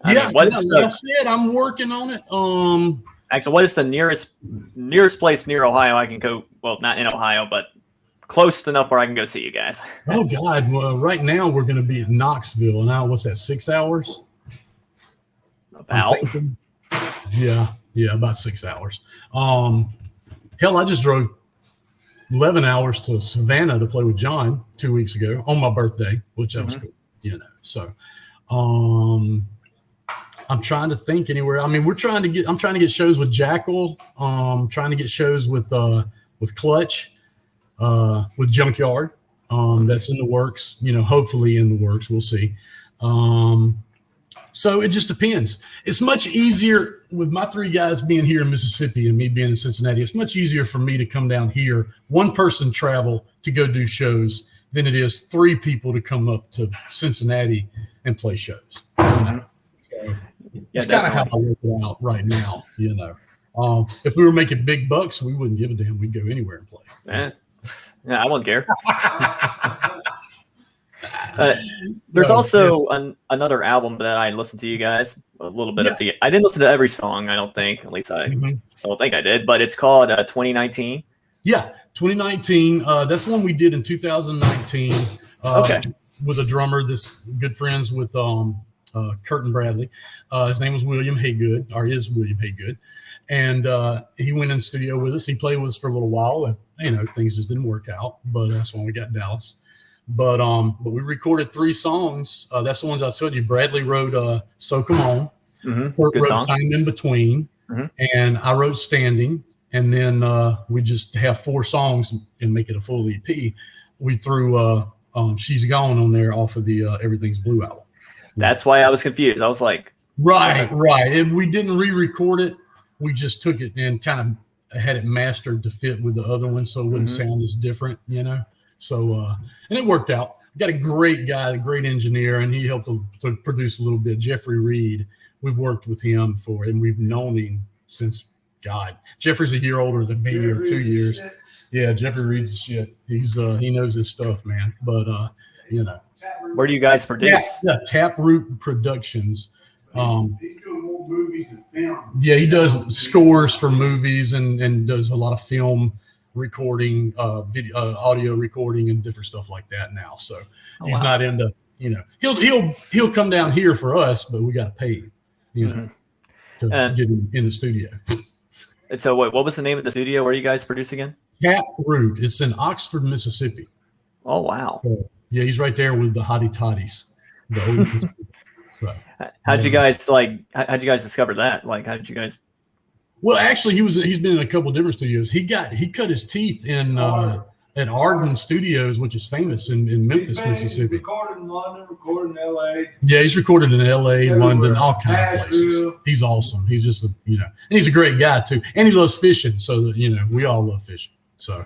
Speaker 2: Like I said, I'm working on it.
Speaker 1: Actually, what is the nearest place near Ohio I can go? Well, not in Ohio, but close enough where I can go see you guys.
Speaker 2: Oh God! Well, right now we're going to be at Knoxville, and now what's that? 6 hours?
Speaker 1: About.
Speaker 2: Yeah, about 6 hours. Hell, I just drove 11 hours to Savannah to play with John 2 weeks ago on my birthday, which that was cool, So, I'm trying to think anywhere. I mean, I'm trying to get shows with Jackal. Trying to get shows with Clutch, with Junkyard. That's in the works. Hopefully in the works. We'll see. So it just depends. It's much easier with my 3 guys being here in Mississippi and me being in Cincinnati. It's much easier for me to come down here, 1 person travel to go do shows than it is 3 people to come up to Cincinnati and play shows. So it's kind of how I work it out right now. If we were making big bucks, we wouldn't give a damn. We'd go anywhere and play.
Speaker 1: Yeah, I wouldn't care. There's also another album that I listened to you guys a little bit of I didn't listen to every song, I don't think. At least I don't think I did, but it's called 2019.
Speaker 2: Yeah, 2019. That's the one we did in 2019.
Speaker 1: Okay.
Speaker 2: With a drummer, this good friends with Kurt and Bradley. His name was William Haygood, or is William Haygood. And he went in the studio with us. He played with us for a little while, and things just didn't work out. But that's when we got Dallas. But we recorded 3 songs. That's the ones I told you. Bradley wrote "So Come On." Kurt wrote song. "Time in Between," and I wrote "Standing." And then we just have 4 songs and make it a full EP. We threw She's Gone on there off of the Everything's Blue album.
Speaker 1: That's why I was confused. I was like,
Speaker 2: Right. We didn't re-record it. We just took it and kind of had it mastered to fit with the other one, so it wouldn't sound as different, you know. So and it worked out. We got a great guy, a great engineer, and he helped to produce a little bit. Jeffrey Reed. We've worked with him and we've known him since God. Jeffrey's a year older than me, or 2 years. Yeah, Jeffrey Reed's the shit. He's he knows his stuff, man. But you know.
Speaker 1: where do you guys produce?
Speaker 2: Yeah, Taproot Productions.
Speaker 4: He's doing more movies and film.
Speaker 2: Yeah, he does scores for movies and does a lot of film recording, video, audio recording, and different stuff like that now. So he's not into, you know, he'll come down here for us, but we got to pay him, you know, to get him in the studio.
Speaker 1: And so what was the name of the studio where you guys produce again?
Speaker 2: Taproot. It's in Oxford, Mississippi.
Speaker 1: Oh wow.
Speaker 2: So, yeah, he's right there with the Hottie Toddies. So,
Speaker 1: how'd you guys discover that? Like, how did you guys?
Speaker 2: Well, actually, he's been in a couple of different studios. He cut his teeth in at Arden Studios, which is famous in Memphis, Mississippi.
Speaker 3: Recorded in London, recorded in L.A.
Speaker 2: Yeah, he's recorded in L.A.,
Speaker 3: Everywhere.
Speaker 2: London, all kinds of places. He's awesome. He's just and he's a great guy too, and he loves fishing. So we all love fishing. So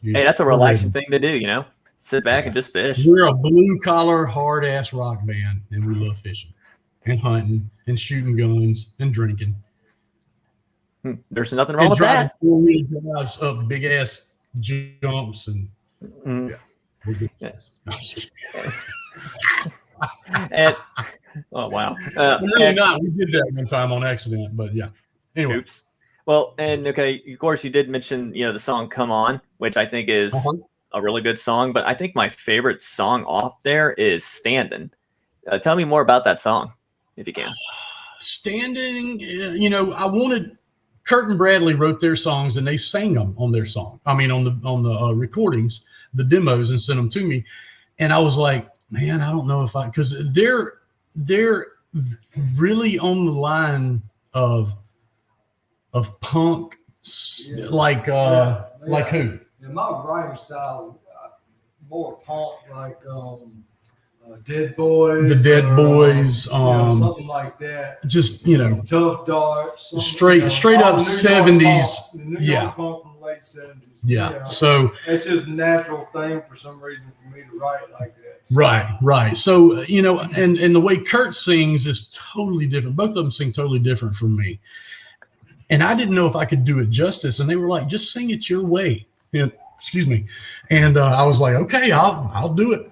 Speaker 1: Hey, that's a relaxing thing to do, you know. Sit back and just fish.
Speaker 2: We're a blue collar, hard ass rock band, and we love fishing and hunting and shooting guns and drinking.
Speaker 1: There's nothing wrong
Speaker 2: And
Speaker 1: with
Speaker 2: driving
Speaker 1: that.
Speaker 2: 4-wheel drives up big ass jumps and we're good.
Speaker 1: Yeah. And, oh wow.
Speaker 2: Really not. We did that one time on accident, but yeah. Anyway.
Speaker 1: Oops. Well, and okay, of course you did mention, the song Come On, which I think is a really good song, but I think my favorite song off there is Standing. Tell me more about that song, if you can.
Speaker 2: Standing, I wanted Kurt and Bradley wrote their songs and they sang them on their song. I mean, on the recordings, the demos, and sent them to me. And I was like, man, I don't know if because they're really on the line of punk, like who?
Speaker 3: In my writing style, more punk, like Dead Boys.
Speaker 2: The Dead Boys,
Speaker 3: something like that.
Speaker 2: Just
Speaker 3: Tough Darts.
Speaker 2: straight up 70s.
Speaker 3: Yeah, punk from the late 70s.
Speaker 2: Yeah. So
Speaker 3: it's just a natural thing for some reason for me to write like that. So.
Speaker 2: Right. So and the way Kurt sings is totally different. Both of them sing totally different from me. And I didn't know if I could do it justice. And they were like, just sing it your way. Excuse me. And I was like, okay, I'll do it.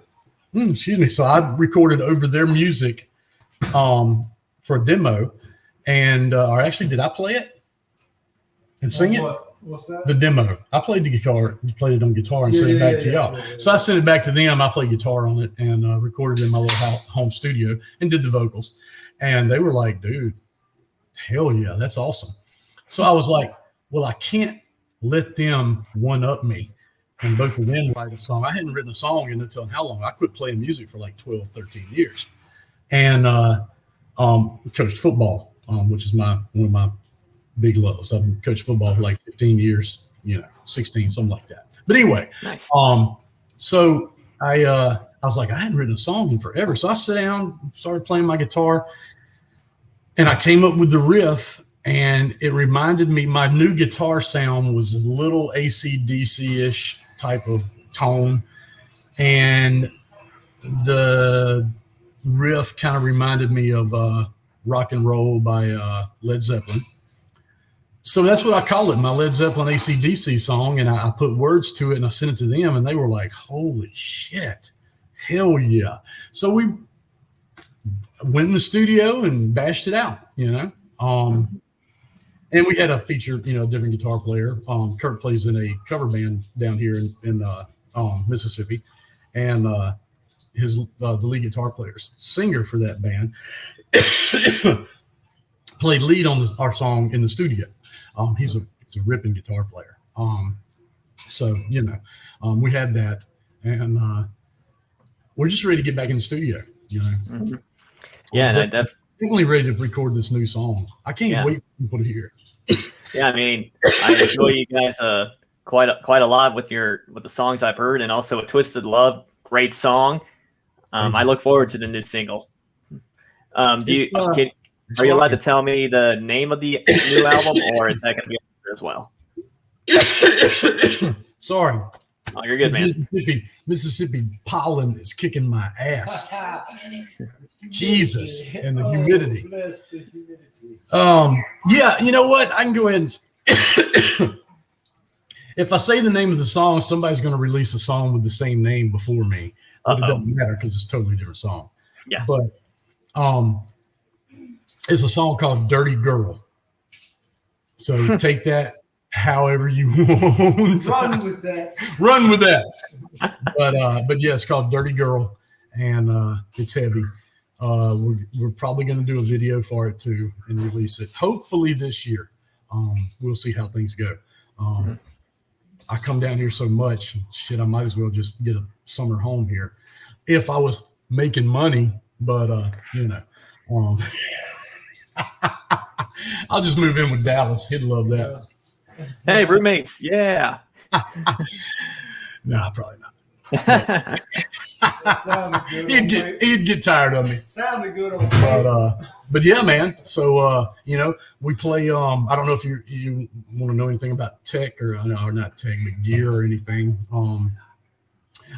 Speaker 2: Excuse me. So I recorded over their music for a demo. And or actually, did I play it and sing it?
Speaker 3: What's that?
Speaker 2: The demo. I played the guitar. You played it on guitar and sent it back to y'all. So I sent it back to them. I played guitar on it and recorded it in my little home studio and did the vocals. And they were like, dude, hell yeah, that's awesome. So I was like, well, I can't let them one-up me and both of them write a song. I hadn't written a song until how long? I quit playing music for like 12, 13 years. And coached football, which is one of my big loves. I've coached football for like 15 years, 16, something like that. But anyway,
Speaker 1: nice.
Speaker 2: So I was like, I hadn't written a song in forever. So I sat down, started playing my guitar, and I came up with the riff. And it reminded me, my new guitar sound was a little AC/DC-ish type of tone. And the riff kind of reminded me of Rock and Roll by Led Zeppelin. So that's what I call it, my Led Zeppelin AC/DC song. And I put words to it and I sent it to them and they were like, holy shit, hell yeah. So we went in the studio and bashed it out, and we had a feature, a different guitar player. Kurt plays in a cover band down here in Mississippi, and the lead guitar player, singer for that band, played lead on our song in the studio. He's a ripping guitar player. So we had that, and we're just ready to get back in the studio.
Speaker 1: Mm-hmm. Yeah, and I
Speaker 2: definitely ready to record this new song. I can't wait for people to hear it.
Speaker 1: Yeah, I mean, I enjoy you guys quite a lot with the songs I've heard, and also Twisted Love great song. I look forward to the new single. Are you allowed to tell me the name of the new album, or is that going to be as well?
Speaker 2: Sorry.
Speaker 1: Oh, you're good, man.
Speaker 2: Mississippi pollen is kicking my ass. Jesus, and the humidity. Yeah, you know what? I can go ahead and if I say the name of the song, somebody's going to release a song with the same name before me. But it doesn't matter because it's a totally different song.
Speaker 1: Yeah.
Speaker 2: But it's a song called Dirty Girl. So take that however you want.
Speaker 3: Run with that.
Speaker 2: Run with that. But yeah, it's called Dirty Girl, and it's heavy. We're probably going to do a video for it too and release it hopefully this year. We'll see how things go. I come down here so much, shit, I might as well just get a summer home here if I was making money, but you know, I'll just move in with Dallas. He'd love that.
Speaker 1: Hey, roommates. Yeah.
Speaker 2: Nah, probably not. He'd get tired of me.
Speaker 3: Sounded good on
Speaker 2: but yeah, man. So you know, we play. I don't know if you want to know anything about tech or not tech, but gear or anything.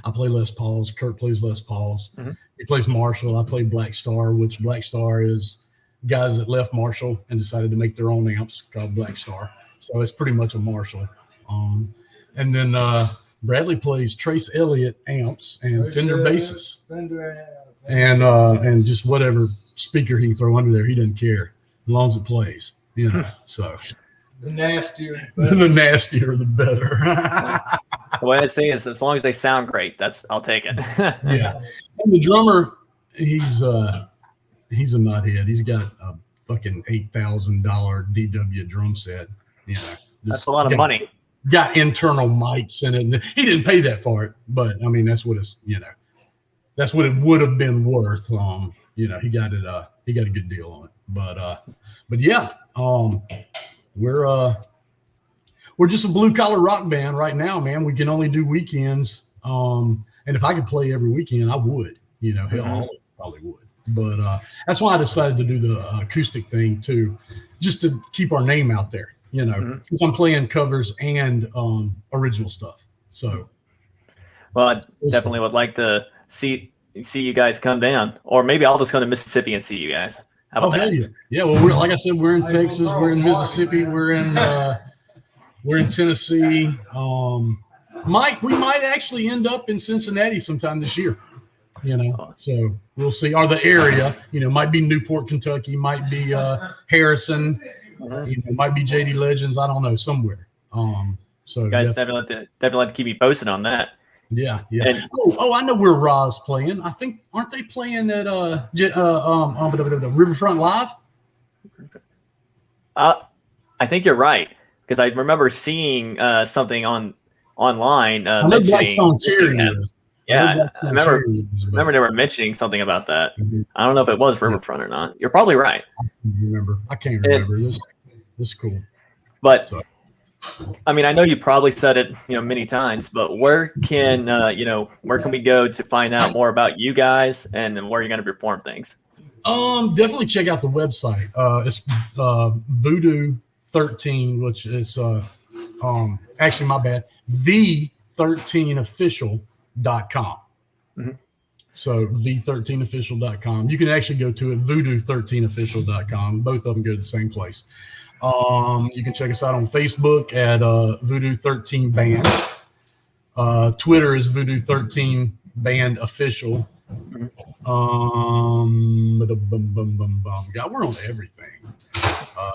Speaker 2: I play Les Pauls. Kurt plays Les Pauls. Mm-hmm. He plays Marshall. I play Black Star, which Black Star is guys that left Marshall and decided to make their own amps called Black Star. So it's pretty much a Marshall. And then Bradley plays Trace Elliott amps and Fender basses. And just whatever speaker he can throw under there, he doesn't care as long as it plays. You know, so
Speaker 3: the nastier,
Speaker 2: the nastier, the better.
Speaker 1: The way I say is, as long as they sound great, I'll take it.
Speaker 2: Yeah, and the drummer, he's a nuthead. He's got a fucking $8,000 DW drum set. You know,
Speaker 1: that's a lot of money.
Speaker 2: Got internal mics in it. He didn't pay that for it, but I mean, that's what it's, you know, that's what it would have been worth. You know, he got a good deal on it. But yeah, we're just a blue collar rock band right now, man. We can only do weekends. And if I could play every weekend, I would, you know, hell, I probably would. But that's why I decided to do the acoustic thing too, just to keep our name out there, you know, because I'm playing covers and original stuff. So,
Speaker 1: well, I definitely would like to see you guys come down, or maybe I'll just come to Mississippi and see you guys. How about that?
Speaker 2: Yeah. Well, like I said, we're in Texas, we're in Mississippi, we're in Tennessee. We might actually end up in Cincinnati sometime this year. You know, so we'll see. Or the area, you know, might be Newport, Kentucky, might be Harrison, you know, might be JD Legends. I don't know, somewhere. So
Speaker 1: you guys definitely have to keep me posted on that.
Speaker 2: Yeah. And, I know where Ra's playing. I think aren't they playing at Riverfront Live?
Speaker 1: I think you're right, because I remember seeing something online.
Speaker 2: I know Blackstone Cherry.
Speaker 1: Yeah, I remember they were mentioning something about that. I don't know if it was Riverfront or not. You're probably right.
Speaker 2: I can't remember. This is cool.
Speaker 1: But I mean, I know you probably said it, you know, many times, but where can we go to find out more about you guys and where you're going to perform things?
Speaker 2: Definitely check out the website. It's Voodoo 13, which is actually my bad. The13official.com. So the13official.com. You can actually go to it, voodoo13official.com. Both of them go to the same place. You can check us out on Facebook at Voodoo 13 Band. Twitter is Voodoo 13 Band Official. God, we're on everything.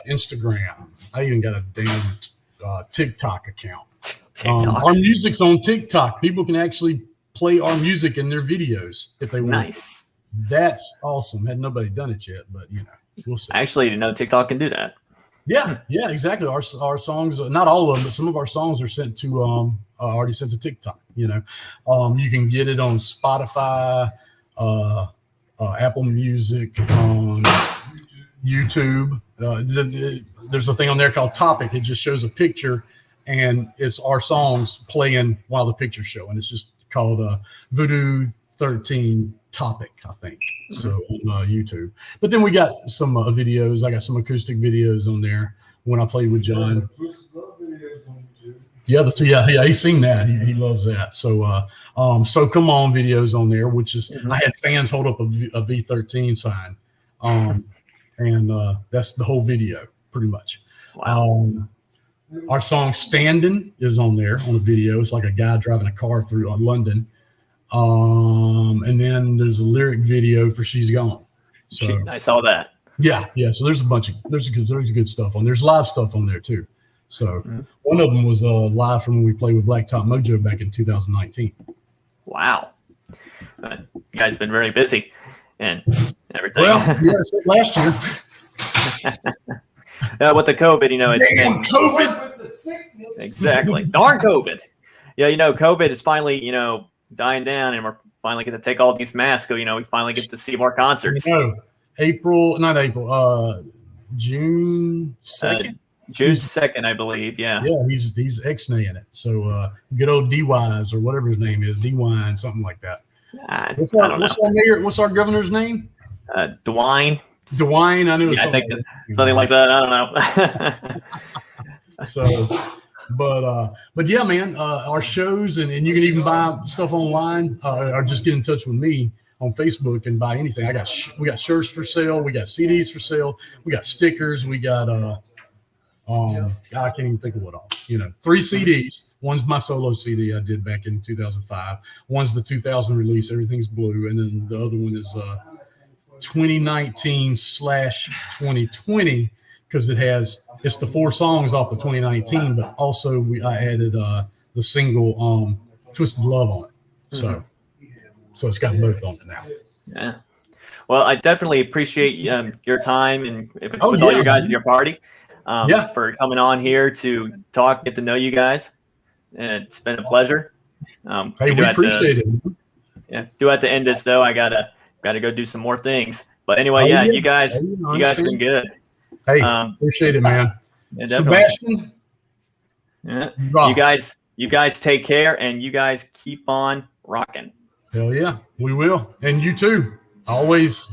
Speaker 2: Instagram. I even got a damn TikTok account. Our music's on TikTok. People can actually play our music in their videos if they want.
Speaker 1: Nice.
Speaker 2: That's awesome. Had nobody done it yet, but you know, we'll see.
Speaker 1: I actually didn't know TikTok can do that.
Speaker 2: Yeah, exactly. Our songs, not all of them, but some of our songs are sent to already sent to TikTok. You know, you can get it on Spotify, Apple Music, on YouTube. There's a thing on there called Topic. It just shows a picture, and it's our songs playing while the picture's showing. It's just called Voodoo 13 Topic, I think. So on YouTube. But then we got some videos. I got some acoustic videos on there when I played with John. Yeah, he's seen that. He loves that. So so come on videos on there, which is I had fans hold up a V13 sign. And that's the whole video pretty much.
Speaker 1: Wow.
Speaker 2: Our song Standing is on there on the video. It's like a guy driving a car through London. And then there's a lyric video for She's Gone. So
Speaker 1: I saw that.
Speaker 2: Yeah. So there's good stuff on. There's live stuff on there too. So one of them was live from when we played with Blacktop Mojo back in 2019.
Speaker 1: Wow. You guys have been very busy and everything.
Speaker 2: Well, yeah, last year.
Speaker 1: With the COVID, it's been
Speaker 2: COVID.
Speaker 1: exactly. Darn COVID. Yeah, COVID is finally, dying down, and we're finally going to take all these masks. So, we finally get to see more concerts.
Speaker 2: June 2nd.
Speaker 1: June 2nd, I believe. Yeah.
Speaker 2: Yeah, he's ex-naying it. So good old D-Wise or whatever his name is, D-Wine, something like that.
Speaker 1: I don't know.
Speaker 2: What's our governor's name?
Speaker 1: DeWine.
Speaker 2: DeWine, I knew it was
Speaker 1: I think something like that. I don't know.
Speaker 2: So, but yeah, man, our shows and you can even buy stuff online or just get in touch with me on Facebook and buy anything. We got shirts for sale, we got CDs for sale, we got stickers, we got I can't even think of what all. 3 CDs. One's my solo CD I did back in 2005. One's the 2000 release, Everything's Blue, and then the other one is 2019/2020 because it's the 4 songs off the 2019, but also I added the single Twisted Love on it. So it's got both on it now.
Speaker 1: Yeah. Well, I definitely appreciate your time and with all your guys in your party for coming on here to talk, get to know you guys. And it's been a pleasure.
Speaker 2: Hey, we appreciate it.
Speaker 1: Yeah. Do have to end this though. I gotta go do some more things. But anyway, you guys have been good.
Speaker 2: Hey, appreciate it, man.
Speaker 1: Yeah,
Speaker 2: Sebastian.
Speaker 1: Yeah. You guys take care and you guys keep on rocking.
Speaker 2: Hell yeah, we will. And you too. Always.